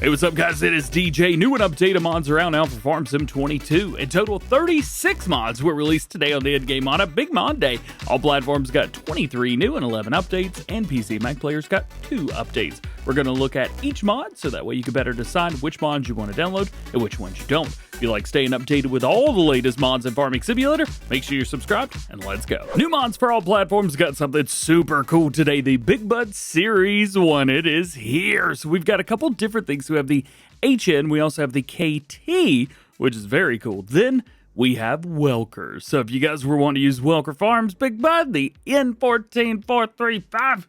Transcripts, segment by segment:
Hey, what's up, guys? It is DJ. New and updated mods around now for Farm Sim 22. In total, 36 mods were released today on the Endgame Modhub. Big Mod Day. All platforms got 23 new and 11 updates, and PC and Mac players got 2 updates. We're going to look at each mod, so that way you can better decide which mods you want to download and which ones you don't. If you like staying updated with all the latest mods in Farming Simulator, make sure you're subscribed, and let's go. New mods for all platforms got something super cool today. The BigBud Series 1, it is here. So we've got a couple different things. We have the HN, we also have the KT, which is very cool. Then we have Welkers. So if you guys were wanting to use Welker Farms, BigBud, the N14435,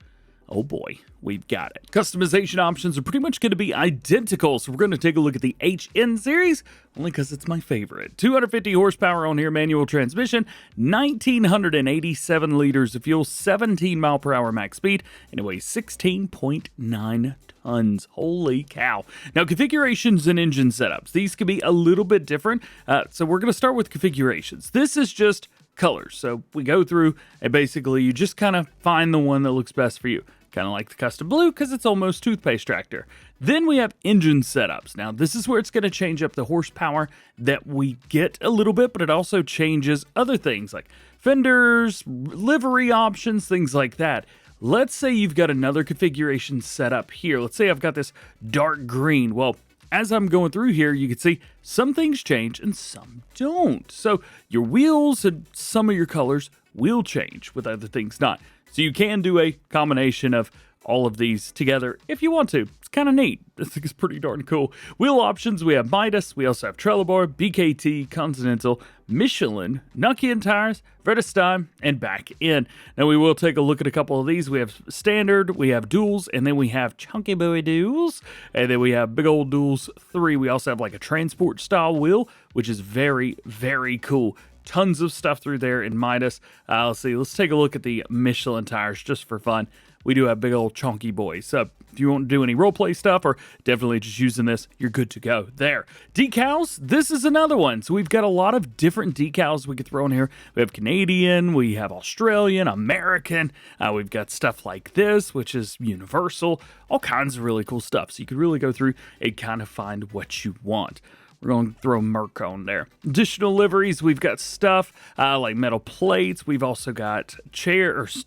oh boy, we've got it. Customization options are pretty much going to be identical, so we're going to take a look at the HN series, only because it's my favorite. 250 horsepower on here, manual transmission, 1,987 liters of fuel, 17 mile per hour max speed, and it weighs 16.9 tons. Holy cow. Now, configurations and engine setups. These can be a little bit different, so we're going to start with configurations. This is just colors, so we go through, and basically you just kind of find the one that looks best for you. Kind of like the custom blue because it's almost toothpaste tractor. Then we have engine setups. Now this is where it's going to change up the horsepower that we get a little bit, but it also changes other things like fenders, livery options, things like that. Let's say you've got another configuration set up here. Let's say I've got this dark green. Well, as I'm going through here, you can see some things change and some don't. So your wheels and some of your colors will change with other things not. So you can do a combination of all of these together if you want to. It's kind of neat. I think it's pretty darn cool. Wheel options, we have Midas, we also have Trelleborg, BKT, Continental, Michelin, Nokian tires, Vredestein, and back in. Now we will take a look at a couple of these. We have standard, we have duals, and then we have chunky boy duals, and then we have big old duals 3. We also have like a transport style wheel, which is very, very cool. Tons of stuff through there in Midas. Let's take a look at the Michelin tires just for fun. We do have big old chunky boys. So if you want to do any roleplay stuff or definitely just using this, you're good to go there. Decals, this is another one. So we've got a lot of different decals we could throw in here. We have Canadian, we have Australian, American. We've got stuff like this, which is universal. All kinds of really cool stuff. So you could really go through and kind of find what you want. We're going to throw Merc on there. Additional liveries, we've got stuff like metal plates. We've also got stairs,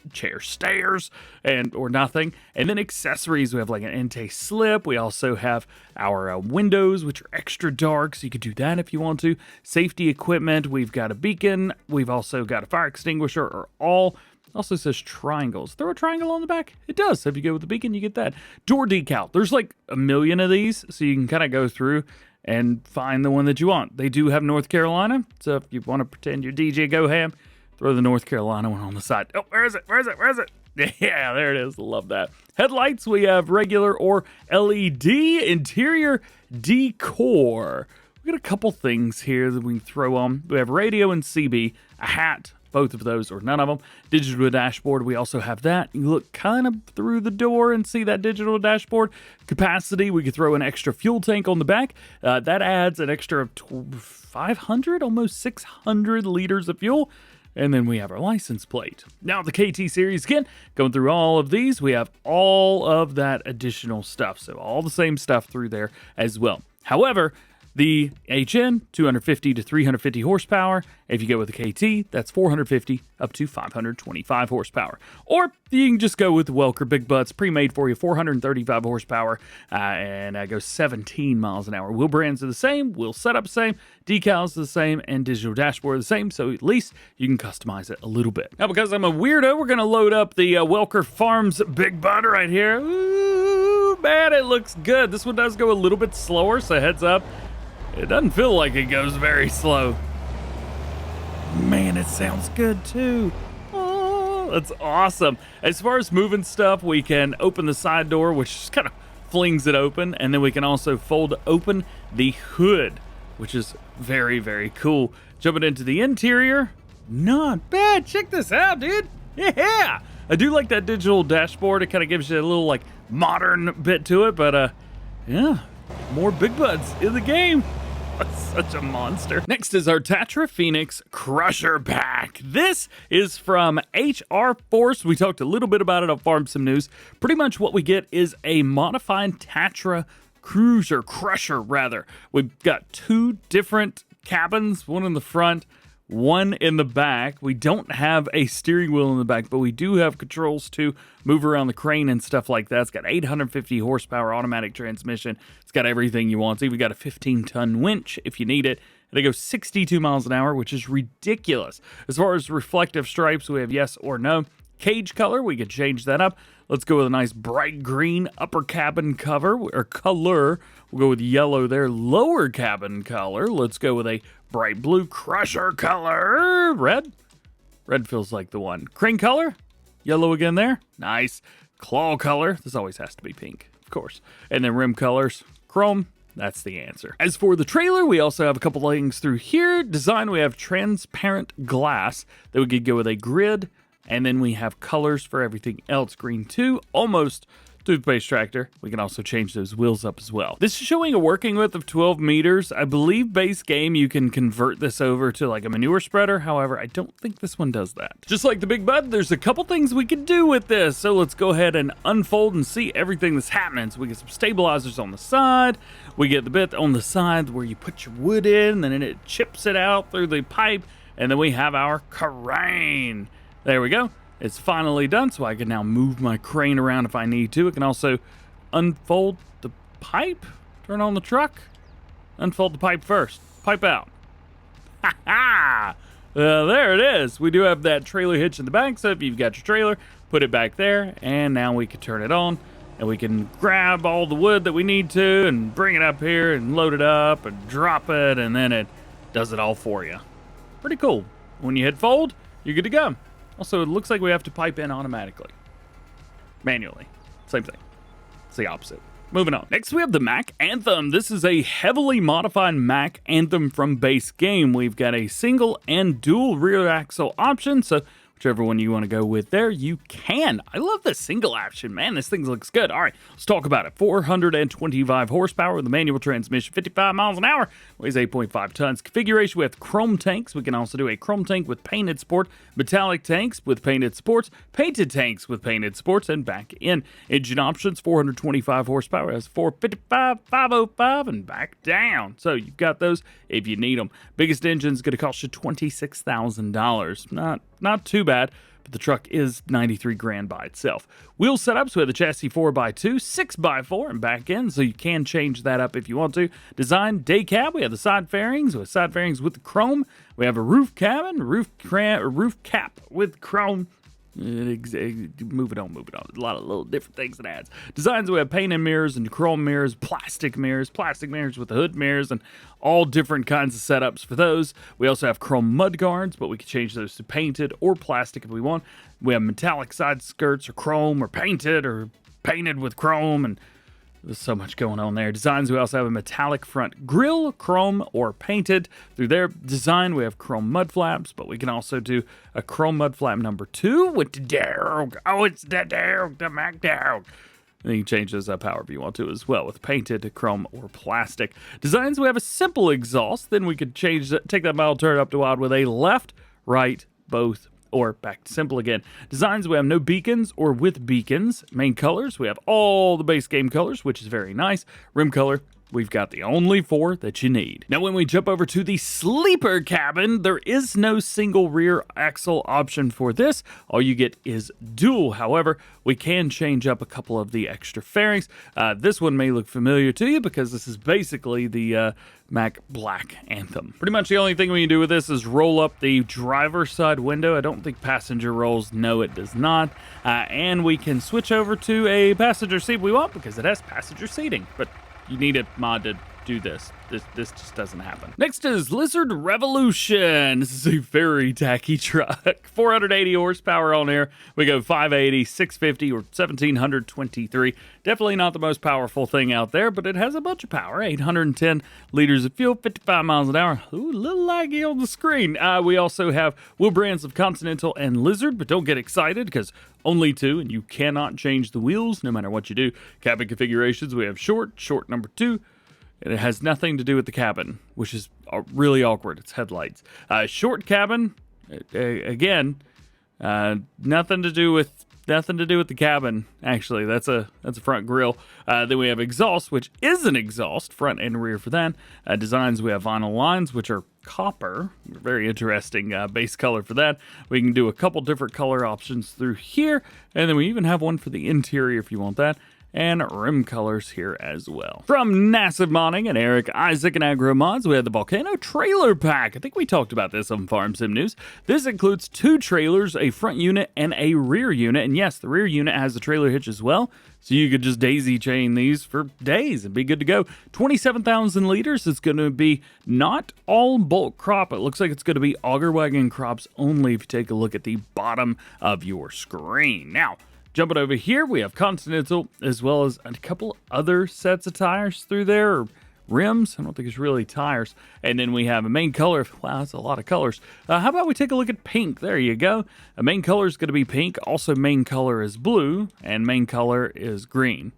or nothing. And then accessories, we have like an anti-slip. We also have our windows, which are extra dark, so you could do that if you want to. Safety equipment, we've got a beacon. We've also got a fire extinguisher, or all. Also says triangles. Throw a triangle on the back? It does. So if you go with the beacon, you get that. Door decal. There's like a million of these, so you can kind of go through and find the one that you want. They do have North Carolina, so if you want to pretend you're DjGoHam, throw the North Carolina one on the side. Oh, where is it? Where is it? Where is it? Yeah, there it is. Love that. Headlights, we have regular or LED. Interior decor. We got a couple things here that we can throw on. We have radio and CB, a hat, both of those or none of them. Digital dashboard, we also have that. You look kind of through the door and see that digital dashboard. Capacity, we could throw an extra fuel tank on the back. That adds an extra 500, almost 600 liters of fuel. And then we have our license plate. Now the KT series, again, going through all of these, we have all of that additional stuff. So all the same stuff through there as well. However, the HN, 250 to 350 horsepower. If you go with the KT, that's 450 up to 525 horsepower. Or you can just go with the Welker Big Butts, pre-made for you, 435 horsepower, and goes 17 miles an hour. Wheel brands are the same, wheel setup the same, decals the same, and digital dashboard the same, so at least you can customize it a little bit. Now, because I'm a weirdo, we're going to load up the Welker Farms Big Bud right here. Ooh, man, it looks good. This one does go a little bit slower, so heads up. It doesn't feel like it goes very slow. Man, it sounds good too. Oh, that's awesome. As far as moving stuff, we can open the side door, which just kind of flings it open, and then we can also fold open the hood, which is very, very cool. Jumping into the interior, not bad. Check this out, dude. Yeah, I do like that digital dashboard. It kind of gives you a little like modern bit to it, but yeah, more Big Buds in the game. Such a monster. Next is our Tatra Phoenix Crusher Pack. This is from HR Force. We talked a little bit about it on Farm Sim News. Pretty much what we get is a modified Tatra Crusher rather. We've got 2 different cabins, one in the front, one in the back. We don't have a steering wheel in the back, but we do have controls to move around the crane and stuff like that. It's got 850 horsepower automatic transmission. It's got everything you want. It's even got a 15-ton winch if you need it. They go 62 miles an hour, which is ridiculous. As far as reflective stripes, we have yes or no. Cage color, we could change that up. Let's go with a nice bright green upper cabin cover or color. We'll go with yellow there. Lower cabin color. Let's go with a bright blue crusher color. Red. Red feels like the one. Crane color. Yellow again there. Nice. Claw color. This always has to be pink, of course. And then rim colors. Chrome. That's the answer. As for the trailer, we also have a couple things through here. Design, we have transparent glass that we could go with a grid. And then we have colors for everything else. Green 2, almost toothpaste tractor. We can also change those wheels up as well. This is showing a working width of 12 meters. I believe base game, you can convert this over to like a manure spreader. However, I don't think this one does that. Just like the BigBud, there's a couple things we can do with this. So let's go ahead and unfold and see everything that's happening. So we get some stabilizers on the side. We get the bit on the side where you put your wood in, and then it chips it out through the pipe. And then we have our crane. There we go. It's finally done, so I can now move my crane around if I need to. It can also unfold the pipe, turn on the truck, unfold the pipe first, pipe out. Ha ha! There it is. We do have that trailer hitch in the back, so if you've got your trailer, put it back there, and now we can turn it on, and we can grab all the wood that we need to, and bring it up here, and load it up, and drop it, and then it does it all for you. Pretty cool. When you hit fold, you're good to go. Also, it looks like we have to pipe in automatically. Manually. Same thing. It's the opposite. Moving on. Next, we have the Mack Anthem. This is a heavily modified Mack Anthem from base game. We've got a single and dual rear axle option, so whichever one you want to go with there, you can. I love the single option, man. This thing looks good. All right, let's talk about it. 425 horsepower with a manual transmission, 55 miles an hour, weighs 8.5 tons. Configuration, we have chrome tanks. We can also do a chrome tank with painted sport, metallic tanks with painted sports, painted tanks with painted sports, and back in. Engine options, 425 horsepower, has 455, 505, and back down. So you've got those if you need them. Biggest engine's going to cost you $26,000. Not too bad, but the truck is 93 grand by itself. Wheel setups, we have the chassis 4x2, 6x4, and back end, so you can change that up if you want to. Design, day cab, we have the side fairings, with side fairings with the chrome. We have a roof cabin, roof cap with chrome. Move it on. A lot of little different things it adds. Designs, we have painted mirrors and chrome mirrors, plastic mirrors with the hood mirrors, and all different kinds of setups for those. We also have chrome mud guards, but we can change those to painted or plastic if we want. We have metallic side skirts or chrome or painted with chrome, and there's so much going on there. Designs, we also have a metallic front grille, chrome or painted. Through their design, we have chrome mud flaps, but we can also do a chrome mud flap number 2 with the dog. Oh, it's the dog, the Mack dog. And you can change those up however you want to as well, with painted, chrome, or plastic. Designs, we have a simple exhaust. Then we could take that model, turn it up to wide with a left, right, both, or back to simple again. Designs, we have no beacons or with beacons. Main colors, we have all the base game colors, which is very nice. Rim color, we've got the only 4 that you need. Now, when we jump over to the sleeper cabin, there is no single rear axle option for this. All you get is dual. However, we can change up a couple of the extra fairings. This one may look familiar to you because this is basically the Mack Black Anthem. Pretty much the only thing we can do with this is roll up the driver's side window. I don't think passenger rolls. No, it does not. And we can switch over to a passenger seat if we want because it has passenger seating. But you need a mod to do this. This just doesn't happen. Next is Lizard Revolution. This is a very tacky truck. 480 horsepower on here. We go 580, 650, or 1723. Definitely not the most powerful thing out there, but it has a bunch of power. 810 liters of fuel, 55 miles an hour. Ooh, a little laggy on the screen. We also have wheel brands of Continental and Lizard, but don't get excited because only 2, and you cannot change the wheels no matter what you do. Cabin configurations, we have short number 2. And it has nothing to do with the cabin, which is really awkward. It's headlights. Short cabin, again, nothing to do with nothing to do with the cabin, actually. That's a front grille. Then we have exhaust, which is an exhaust, front and rear for that. Designs, we have vinyl lines, which are copper. Very interesting base color for that. We can do a couple different color options through here, and then we even have one for the interior if you want that, and rim colors here as well. From Massive Modding and Eric Isaac and Agro Mods, we have the Vulcano Trailer Pack. I think we talked about this on Farm Sim News. This includes 2 trailers, a front unit, and a rear unit. And yes, the rear unit has a trailer hitch as well, so you could just daisy chain these for days and be good to go. 27,000 liters. It's going to be not all bulk crop. It looks like it's going to be auger wagon crops only if you take a look at the bottom of your screen. Now, jumping over here, we have Continental, as well as a couple other sets of tires through there, or rims. I don't think it's really tires. And then we have a main color. Wow, that's a lot of colors. How about we take a look at pink? There you go. A main color is going to be pink. Also, main color is blue, and main color is green.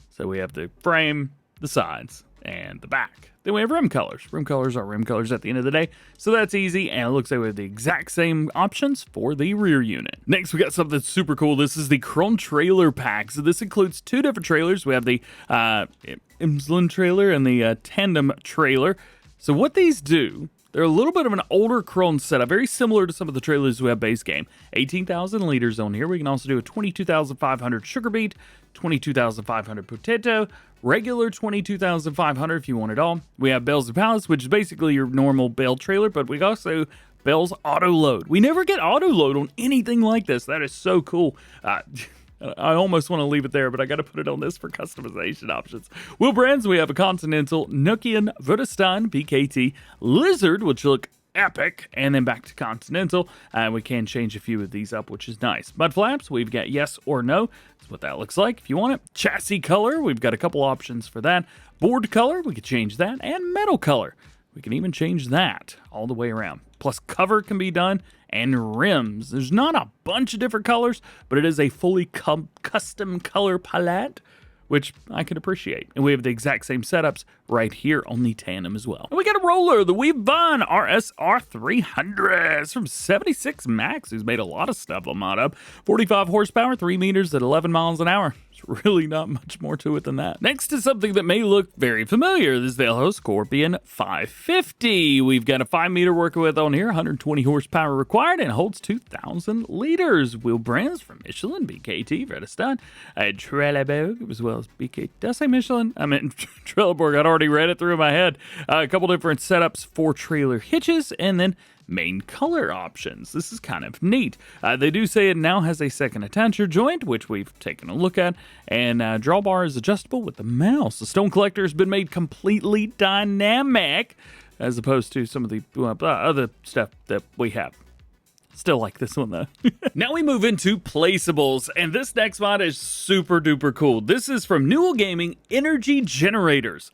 So we have the frame, the sides, and the back. Then we have rim colors. Rim colors are rim colors at the end of the day, so that's easy, and it looks like we have the exact same options for the rear unit. Next, we got something super cool. This is the Krone Trailer Pack. So this includes 2 different trailers. We have the Imsland trailer and the Tandem trailer. So what these do, they're a little bit of an older Krone setup, very similar to some of the trailers we have base game. 18,000 liters on here. We can also do a 22,500 sugar beet, 22,500 potato, regular 22,500 if you want it all. We have Bales and Pallets, which is basically your normal Bale trailer, but we also Bale's auto load. We never get auto load on anything like this. That is so cool. I almost want to leave it there, but I got to put it on this for customization options. Wheel brands, we have a Continental, Nokian, Vudestein, BKT, Lizard, which look epic, and then back to Continental. We can change a few of these up, which is nice. Mud flaps, we've got yes or no. That's what that looks like if you want it. Chassis color, we've got a couple options for that. Board color, we could change that. And metal color, we can even change that all the way around. Plus cover can be done, and rims. There's not a bunch of different colors, but it is a fully custom color palette, which I can appreciate. And we have the exact same setups right here on the Tandem as well. And we got a roller, the Wiebenvillage RSR 300. It's from 76 Max, who's made a lot of stuff on Modhub. 45 horsepower, 3 meters at 11 miles an hour. There's really not much more to it than that. Next is something that may look very familiar. This is the ELHO Scorpion 550. We've got a 5 meter working with on here, 120 horsepower required, and holds 2,000 liters. Wheel brands from Michelin, BKT, Vudestein, Trelleborg, as well as BKT. Did I say Michelin? I meant Trelleborg. I'd already read it through in my head. A couple different setups for trailer hitches, and then main color options. This is kind of neat. They do say it now has a second attacher joint, which we've taken a look at, and drawbar is adjustable with the mouse. The stone collector has been made completely dynamic, as opposed to some of the other stuff that we have. Still like this one though. Now we move into placeables, and this next mod is super duper cool. This is from Newell Gaming Energy Generators.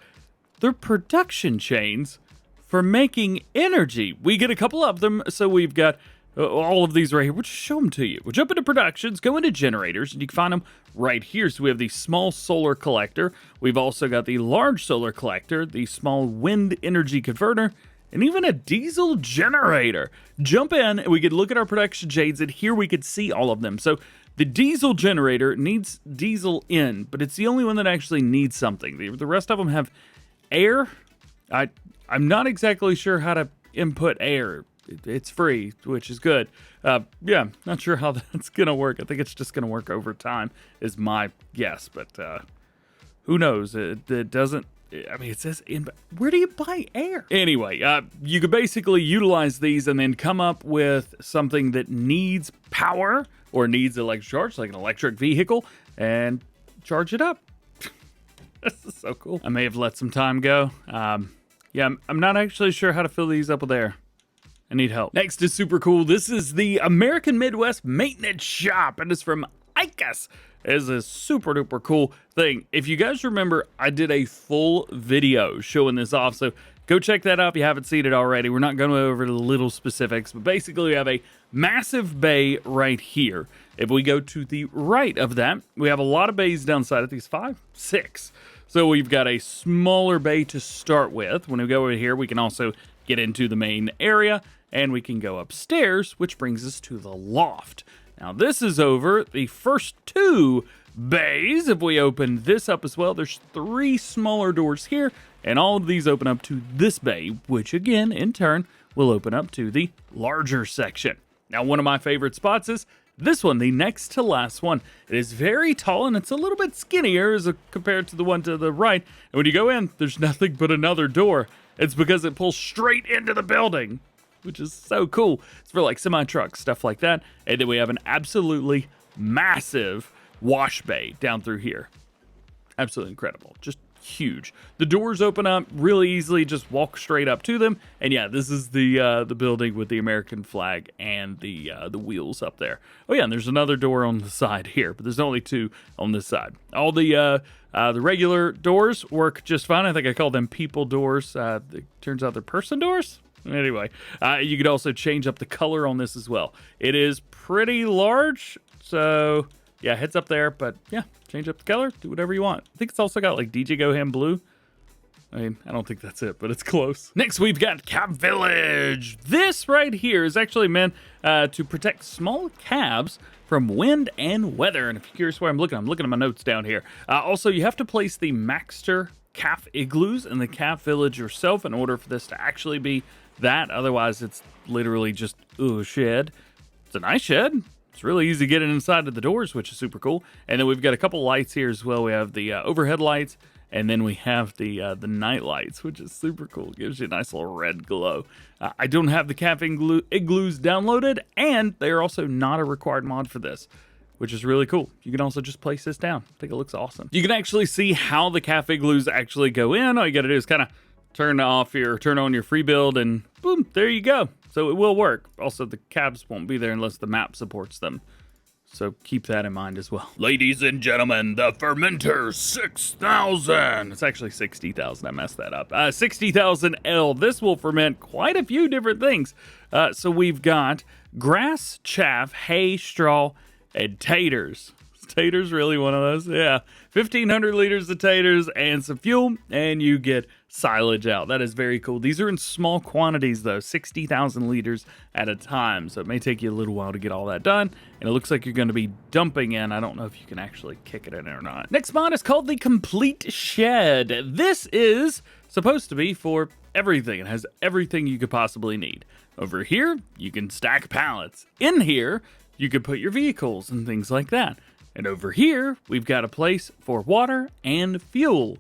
They're production chains for making energy. We get a couple of them, so we've got all of these right here. We'll just show them to you. We'll jump into productions, go into generators, and you can find them right here. So we have the small solar collector. We've also got the large solar collector, the small wind energy converter, and even a diesel generator. Jump in, and we could look at our production shades, and here we could see all of them. So the diesel generator needs diesel in, but it's the only one that actually needs something. The rest of them have air. I'm not exactly sure how to input air. It's free, which is good. Yeah, not sure how that's going to work. I think it's just going to work over time is my guess, but who knows? It doesn't, I mean, it says, where do you buy air? Anyway, you could basically utilize these and then come up with something that needs power or needs electric charge, like an electric vehicle, and charge it up. This is so cool. I may have let some time go. Yeah, I'm not actually sure how to fill these up with air. I need help. Next is super cool. This is the American Midwest Maintenance Shop, and it's from ICAS. It is a super duper cool thing. If you guys remember, I did a full video showing this off, so go check that out if you haven't seen it already. We're not going over the little specifics, but basically we have a massive bay right here. If we go to the right of that, we have a lot of bays downside. I think it's 5, 6. So we've got a smaller bay to start with. When we go over here, we can also get into the main area, and we can go upstairs, which brings us to the loft. Now this is over the first 2 bays. If we open this up as well, there's 3 smaller doors here, and all of these open up to this bay, which again, in turn, will open up to the larger section. Now, one of my favorite spots is this one, the next to last one. It is very tall, and it's a little bit skinnier as compared to the one to the right. And when you go in, there's nothing but another door. It's because it pulls straight into the building, which is so cool. It's for like semi-trucks, stuff like that. And then we have an absolutely massive wash bay down through here. Absolutely incredible. Just huge. The doors open up really easily, just walk straight up to them. And yeah, this is the building with the American flag and the wheels up there. Oh yeah, and there's another door on the side here, but there's only 2 on this side. All the regular doors work just fine. I think I call them people doors. It turns out they're person doors. Anyway, you could also change up the color on this as well. It is pretty large, so yeah, heads up there, but yeah, change up the color, do whatever you want. I think it's also got like DjGoHam blue. I mean, I don't think that's it, but it's close. Next, we've got Cab Village. This right here is actually meant to protect small cabs from wind and weather. And if you're curious where I'm looking at my notes down here. Also, you have to place the Maxter calf igloos in the calf village yourself in order for this to actually be that. Otherwise, it's literally just a shed. It's a nice shed. It's really easy to get it inside of the doors, which is super cool. And then we've got a couple lights here as well. We have the overhead lights, and then we have the night lights, which is super cool. It gives you a nice little red glow. I don't have the calf igloos downloaded, and they are also not a required mod for this, which is really cool. You can also just place this down. I think it looks awesome. You can actually see how the calf igloos actually go in. All you got to do is kind of turn on your free build, and boom, there you go. So it will work. Also, the cabs won't be there unless the map supports them. So keep that in mind as well. Ladies and gentlemen, the Fermenter 6000. It's actually 60,000. I messed that up. 60,000L. This will ferment quite a few different things. So we've got grass, chaff, hay, straw, and taters. Is taters really one of those? Yeah. 1,500 liters of taters and some fuel, and you get silage out. That is very cool. These are in small quantities though, 60,000 liters at a time, so it may take you a little while to get all that done, and it looks like you're going to be dumping in. I don't know if you can actually kick it in or not. Next mod is called the Complete Shed. This is supposed to be for everything. It has everything you could possibly need. Over here, you can stack pallets. In here, you could put your vehicles and things like that. And over here, we've got a place for water and fuel.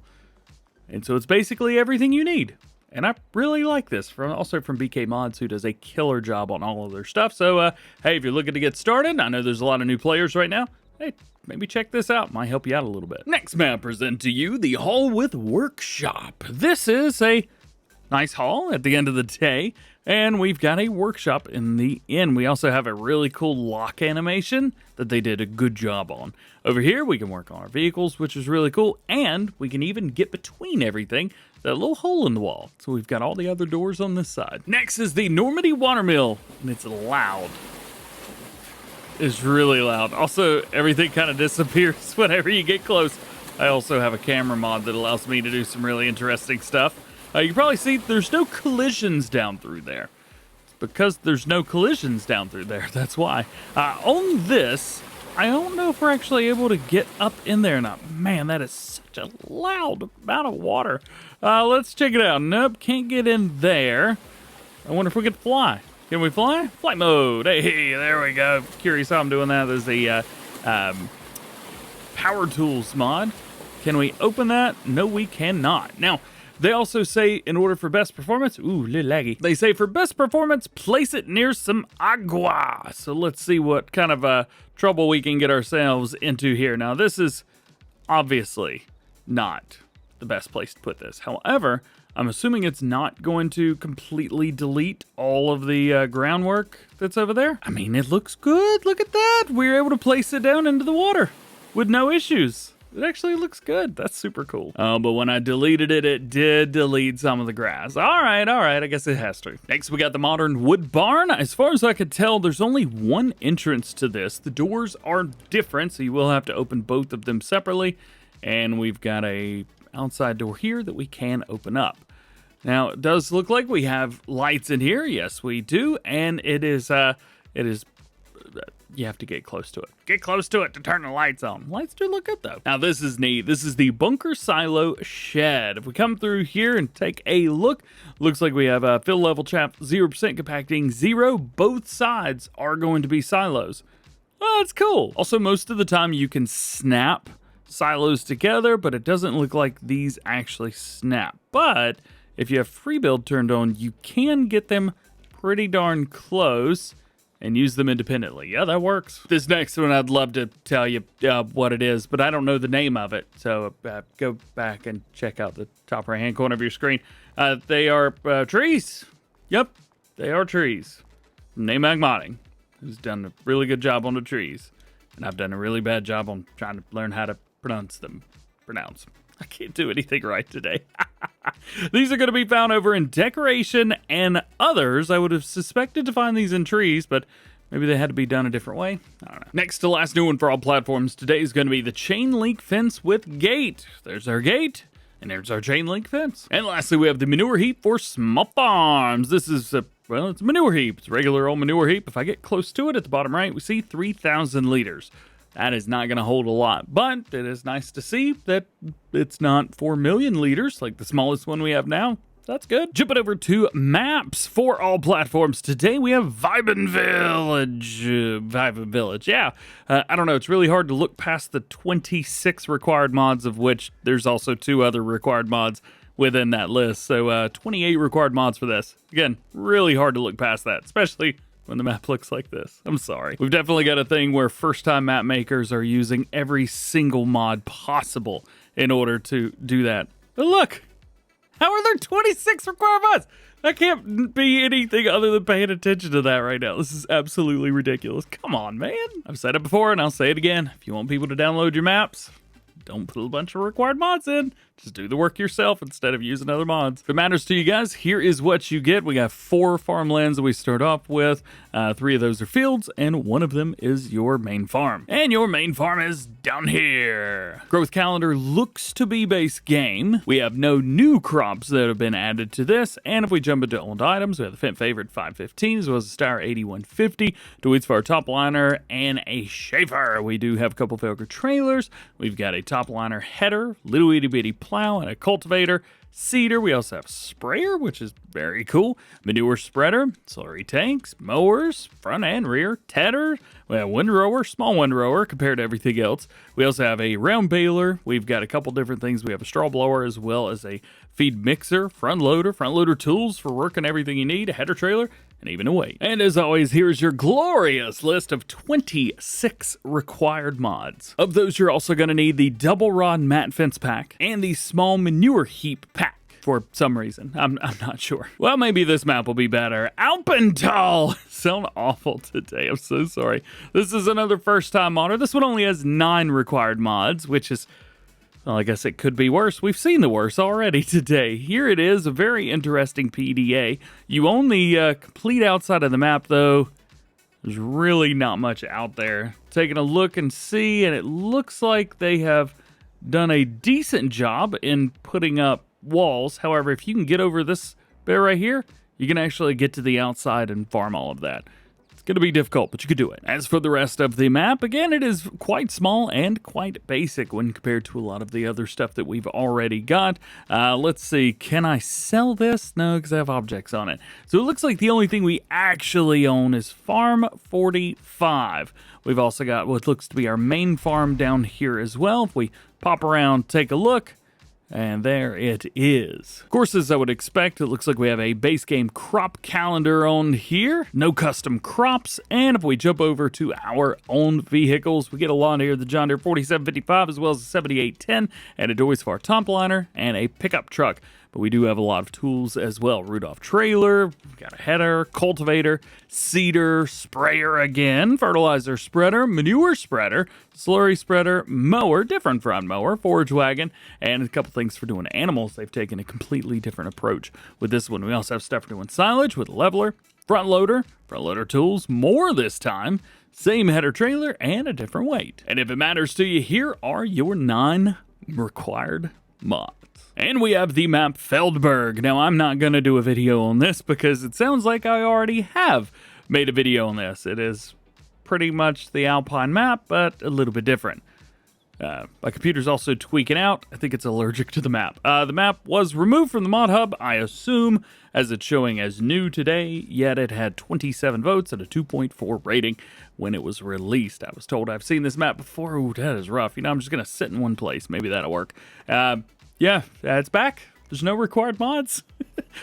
And so it's basically everything you need. And I really like this, also from BK Mods, who does a killer job on all of their stuff. So, hey, if you're looking to get started, I know there's a lot of new players right now. Hey, maybe check this out. Might help you out a little bit. Next, may I present to you the Hall with Workshop. This is a nice hall at the end of the day, and we've got a workshop in the inn. We also have a really cool lock animation that they did a good job on. Over here, we can work on our vehicles, which is really cool, and we can even get between everything, that little hole in the wall. So we've got all the other doors on this side. Next is the Normandy WaterMill, and it's loud. It's really loud. Also, everything kind of disappears whenever you get close. I also have a camera mod that allows me to do some really interesting stuff. You can probably see there's no collisions down through there. It's because there's no collisions down through there. That's why. On this, I don't know if we're actually able to get up in there or not. Man, that is such a loud amount of water. Let's check it out. Nope, can't get in there. I wonder if we can fly. Can we fly? Flight mode. Hey, there we go. Curious how I'm doing that. There's the Power Tools mod. Can we open that? No, we cannot. Now, they also say in order for best performance, ooh, a little laggy. They say for best performance, place it near some agua. So let's see what kind of trouble we can get ourselves into here. Now, this is obviously not the best place to put this. However, I'm assuming it's not going to completely delete all of the groundwork that's over there. I mean, it looks good. Look at that. We're able to place it down into the water with no issues. It actually looks good. That's super cool. But when I deleted it, it did delete some of the grass. All right. I guess it has to. Next, we got the modern wood barn. As far as I could tell, there's only one entrance to this. The doors are different, so you will have to open both of them separately. And we've got a outside door here that we can open up. Now, it does look like we have lights in here. Yes, we do. And it is you have to get close to it. Get close to it to turn the lights on. Lights do look good, though. Now, this is neat. This is the Bunkersilo Shed. If we come through here and take a look, looks like we have a fill level chap, 0% compacting, 0. Both sides are going to be silos. Oh, that's cool. Also, most of the time you can snap silos together, but it doesn't look like these actually snap. But if you have free build turned on, you can get them pretty darn close and use them independently. Yeah, that works. This next one, I'd love to tell you what it is, but I don't know the name of it. So go back and check out the top right-hand corner of your screen. They are trees. Yep, they are trees. From Mack Modding, who's done a really good job on the trees. And I've done a really bad job on trying to learn how to pronounce them. I can't do anything right today. These are going to be found over in decoration and others. I would have suspected to find these in trees, but maybe they had to be done a different way. I don't know. Next to last new one for all platforms today is going to be the chain link fence with gate. There's our gate, and there's our chain link fence. And lastly, we have the manure heap for small farms. This is well, it's a manure heap. It's a regular old manure heap. If I get close to it at the bottom right, we see 3,000 liters. That is not going to hold a lot, but it is nice to see that it's not 4 million liters like the smallest one we have now. That's good. Jumping over to maps for all platforms. Today we have Wiebenvillage. Yeah, I don't know. It's really hard to look past the 26 required mods, of which there's also 2 other required mods within that list. So 28 required mods for this. Again, really hard to look past that, especially when the map looks like this. I'm sorry. We've definitely got a thing where first-time map makers are using every single mod possible in order to do that. But look, how are there 26 required mods? That can't be anything other than paying attention to that right now. This is absolutely ridiculous. Come on, man. I've said it before and I'll say it again. If you want people to download your maps, don't put a bunch of required mods in. Just do the work yourself instead of using other mods. If it matters to you guys, here is what you get. We got 4 farmlands that we start off with. 3 of those are fields, and 1 of them is your main farm. And your main farm is down here. Growth calendar looks to be base game. We have no new crops that have been added to this. And if we jump into old items, we have the Fent favorite 515 as well as the Steyr 8150, Deutz for our top liner, and a Schaefer. We do have a couple Felger trailers. We've got a top liner header, little itty bitty plow, and a cultivator, seeder. We also have sprayer, which is very cool, manure spreader, slurry tanks, mowers, front and rear, tedder. We have windrower, small windrower compared to everything else. We also have a round baler. We've got a couple different things. We have a straw blower as well as a feed mixer, front loader tools for working everything you need, a header trailer, and even a weight. And as always, here's your glorious list of 26 required mods. Of those, you're also going to need the double rod mat fence pack and the small manure heap pack. For some reason. I'm not sure. Well, maybe this map will be better. AlpenTal! Sound awful today. I'm so sorry. This is another first-time modder. This one only has 9 required mods, which is, well, I guess it could be worse. We've seen the worst already today. Here it is, a very interesting PDA. You only complete outside of the map, though. There's really not much out there. Taking a look and see, and it looks like they have done a decent job in putting up walls. However, if you can get over this bit right here, you can actually get to the outside and farm all of that. It's going to be difficult, but you can do it. As for the rest of the map, again, it is quite small and quite basic when compared to a lot of the other stuff that we've already got. Let's see, can I sell this? No, because I have objects on it. So it looks like the only thing we actually own is Farm 45. We've also got what looks to be our main farm down here as well. If we pop around, take a look, and there it is. Of course, as I would expect, it looks like we have a base game crop calendar on here. No custom crops. And if we jump over to our own vehicles, we get a lawn here, the John Deere 4755, as well as a 7810, and a Deutz for our top liner, and a pickup truck. But we do have a lot of tools as well. Rudolph trailer, we've got a header, cultivator, seeder, sprayer again, fertilizer spreader, manure spreader, slurry spreader, mower, different front mower, forage wagon, and a couple things for doing animals. They've taken a completely different approach with this one. We also have stuff for doing silage with a leveler, front loader tools, more this time, same header trailer, and a different weight. And if it matters to you, here are your 9 required mods. And we have the map Feldberg. Now, I'm not going to do a video on this because it sounds like I already have made a video on this. It is pretty much the Alpine map, but a little bit different. My computer's also tweaking out. I think it's allergic to the map. The map was removed from the mod hub, I assume, as it's showing as new today, yet it had 27 votes and a 2.4 rating when it was released. I was told I've seen this map before. Ooh, that is rough. You know, I'm just going to sit in one place. Maybe that'll work. Yeah, it's back. There's no required mods.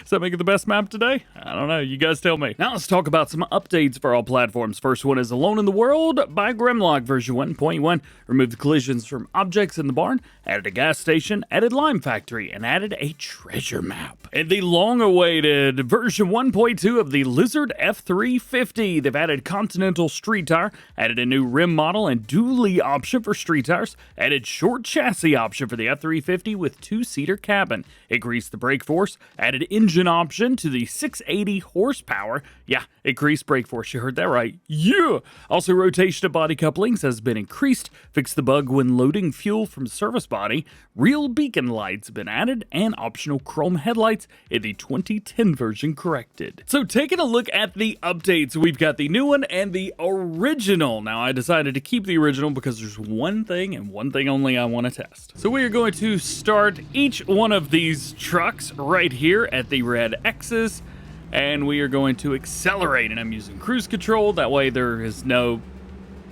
Does that make it the best map today? I don't know. You guys tell me. Now let's talk about some updates for all platforms. First one is Alone in the World by Grimlock version 1.1. Removed the collisions from objects in the barn, added a gas station, added Lime Factory, and added a treasure map. And the long-awaited version 1.2 of the Lizard F350. They've added Continental Street Tire, added a new rim model and dually option for street tires, added short chassis option for the F350 with 2-seater cabin, increased the brake force, added engine option to the 680 horsepower. Yeah, increased brake force, you heard that right. Yeah! Also, rotation of body couplings has been increased, fixed the bug when loading fuel from service body, real beacon lights have been added, and optional chrome headlights in the 2010 version corrected. So taking a look at the updates, we've got the new one and the original. Now I decided to keep the original because there's one thing and one thing only I want to test. So we are going to start each one of these trucks right here at the red X's, and we are going to accelerate, and I'm using cruise control. That way there is no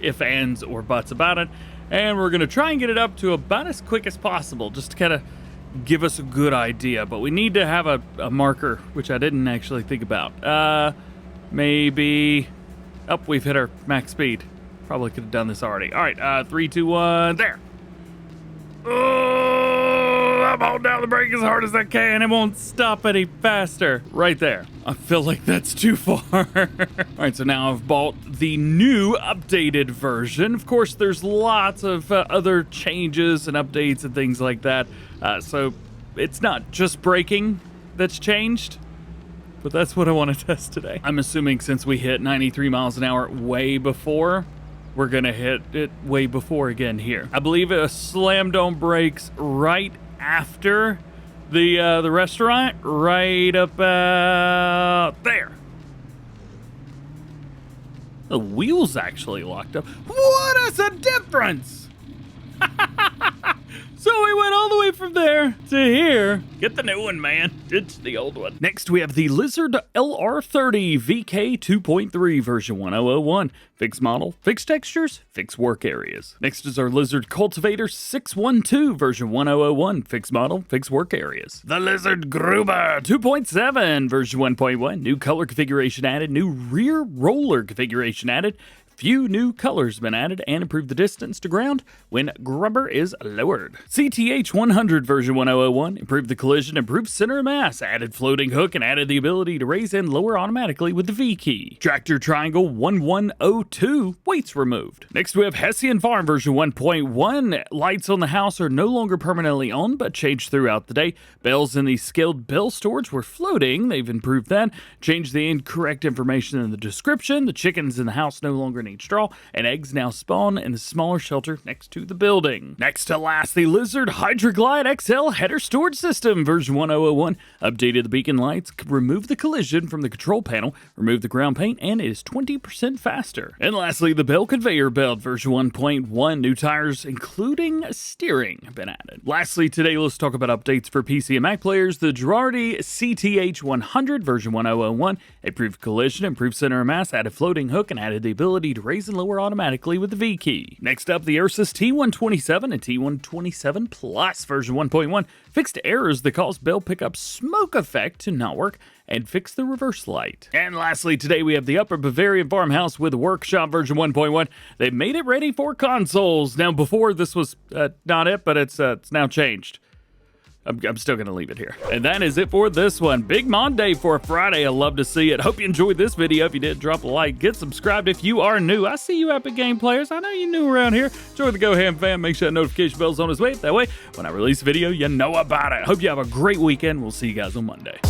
ifs, ands, or buts about it. And we're going to try and get it up to about as quick as possible, just to kind of give us a good idea. But we need to have a marker, which I didn't actually think about. Maybe... Oh, we've hit our max speed. Probably could have done this already. All right, 3, 2, 1, there. Oh, I'm holding down the brake as hard as I can. It won't stop any faster. Right there. I feel like that's too far. All right, so now I've bought the new updated version. Of course, there's lots of other changes and updates and things like that. So it's not just braking that's changed, but that's what I want to test today. I'm assuming since we hit 93 miles an hour way before, we're gonna hit it way before again here. I believe it slammed on brakes right after the restaurant, right about there. The wheels actually locked up. What is the difference? So we went all the way from there to here. Get the new one, man. It's the old one. Next, we have the Lizard LR30 VK 2.3 version 1001. Fixed model, fixed textures, fixed work areas. Next is our Lizard Cultivator 612 version 1001. Fixed model, fixed work areas. The Lizard Gruber 2.7 version 1.1. New color configuration added. New rear roller configuration added. Few new colors been added and improved the distance to ground when Gruber is lowered. CTH-100 version 1001 improved the collision, improved center of mass, added floating hook, and added the ability to raise and lower automatically with the V key. Tractor Triangle 1102 weights removed. Next we have Hessian Farm version 1.1. Lights on the house are no longer permanently on but changed throughout the day. Bales in the scaled bale storage were floating. They've improved that. Changed the incorrect information in the description. The chickens in the house no longer need straw, and eggs now spawn in the smaller shelter next to the building. Next to last, the Lizard Hydra-Glide XL header storage system version 1001 updated the beacon lights, removed the collision from the control panel, removed the ground paint, and it is 20% faster. And lastly, the Bale conveyor belt version 1.1 new tires including steering have been added. Lastly, today let's talk about updates for PC and Mac players. The Gherardi CTH-100 version 1001 improved collision, improved center of mass, added floating hook, and added the ability to raise and lower automatically with the V key. Next up, the Ursus T127 and T127 Plus version 1.1 fixed errors that caused Bale pickup smoke effect to not work and fixed the reverse light. And lastly, today we have the Upperbavarian Farmhouse with Workshop version 1.1. They made it ready for consoles. Now, before this was not it, but it's now changed. I'm still going to leave it here. And that is it for this one. Big Mon Day for a Friday. I love to see it. Hope you enjoyed this video. If you did, drop a like. Get subscribed if you are new. I see you Epic Game players. I know you're new around here. Enjoy the DjGoHam fam. Make sure that notification bell's on its way. That way, when I release a video, you know about it. Hope you have a great weekend. We'll see you guys on Monday.